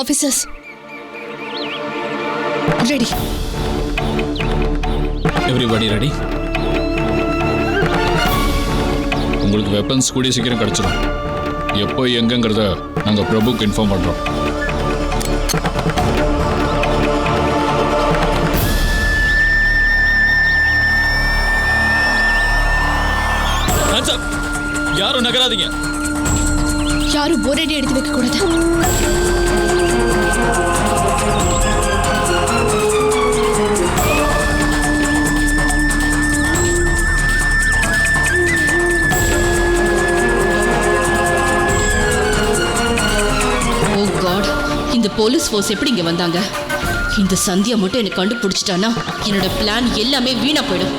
Officers, ready. Everybody ready? உங்களுக்கு weapons கூடிய சீக்கிரம் கிடைச்சிடும். எப்போ எங்கங்கிறத நாங்கள் பிரபுக்கு இன்ஃபார்ம் பண்ணுறோம். யாரும் நகராதீங்க. யாரும் ஒரேடி எடுத்து வைக்க கூடாது. ஓ காட், இந்த போலீஸ் ஃபோர்ஸ் எப்படி இங்க வந்தாங்க? இந்த சந்தியா மட்டும் எனக்கு கண்டுபிடிச்சிட்டானா என்னோட பிளான் எல்லாமே வீணா போயிடும்.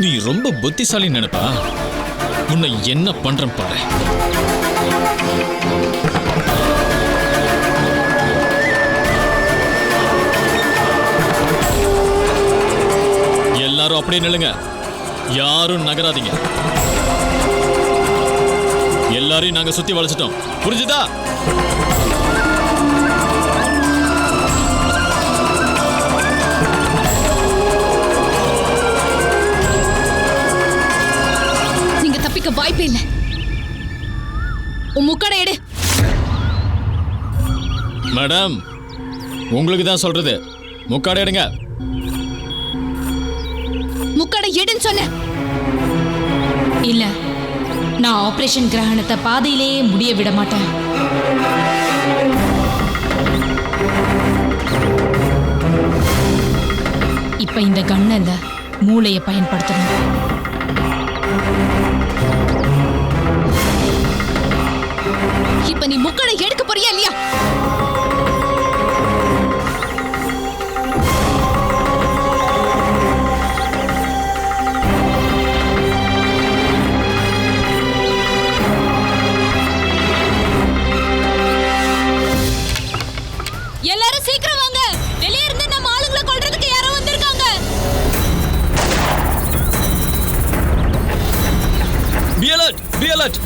நீ ரொம்ப புத்திசாலி நினைப்பா. உன்னை என்ன பண்றேன் பாரு. எல்லாரும் அப்படியே நில்லுங்க. யாரும் நகராதீங்க. எல்லாரையும் நாங்க சுத்தி வளைச்சிட்டோம். புரிஞ்சுதா? வாய்ப்பே இல்லை. உன் முக்கடை எடு. மேடம், உங்களுக்கு தான் சொல்றது. முக்காடை எடுங்க. முக்கடை எடுன்னு சொன்ன. இல்ல, நான் ஆபரேஷன் கிரகணத்தை பாதையிலேயே முடிய விட மாட்டேன். இப்ப இந்த கண்ணல்ல மூளையை பயன்படுத்தணும். இப்ப நீ முக்கடை எடுக்க போறியா இல்லையா? எல்லாரும் சீக்கிரம் வாங்க. வெளியே இருந்து நம்ம ஆளுங்களை கொல்றதுக்கு யாரோ வந்திருக்காங்க. Be alert! Be alert!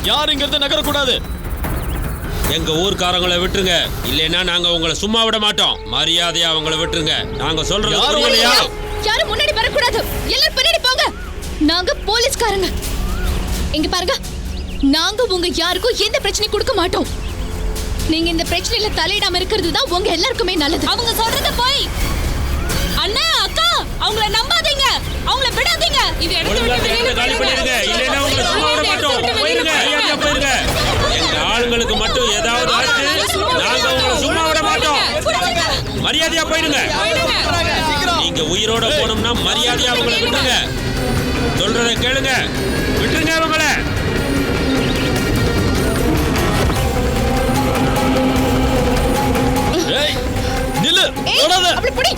யாரும் இங்க இருந்து நகரக்கூடாது. எங்க ஊர்க்காரங்களை விட்டுருங்க, இல்லைன்னா நாங்க உங்களை சும்மா விட மாட்டோம். மரியாதையா அவங்களை விட்டுருங்க. நாங்க சொல்றது புரியலையா? யாரும் முன்னாடி வரக்கூடாது. எல்லாரும் பின்னாடி போங்க. நாங்க போலீஸ்காரங்க. இங்க பாருங்க, நாங்க உங்க யாருக்கும் எந்த பிரச்சனையும் கொடுக்க மாட்டோம். நீங்க இந்த பிரச்சனையில தலையிடாம இருக்கிறது தான் உங்க எல்லாருக்குமே நல்லது. அவங்க சொல்றது போய். அண்ணா, அக்கா, அவங்கள நம்பாதீங்க. அவங்கள விடாதீங்க. இது எடுத்து காலி பண்ணிடுங்க, இல்லைன்னா உங்களை சும்மா விட மாட்டோம். போயிருங்க, மரியாதையா போயிருங்க. எங்க ஆளுங்களுக்கு மட்டும் ஏதாவது ஆச்சு, நாங்க உங்களை சும்மா விட மாட்டோம். மரியாதையா போயிடுங்க. நீங்க உயிரோட போனோம்னா மரியாதையா அவங்களை விட்டுருங்க. சொல்றதை கேளுங்க, விட்டுருங்க அவங்கள. நில்லு. அப்படி புடி.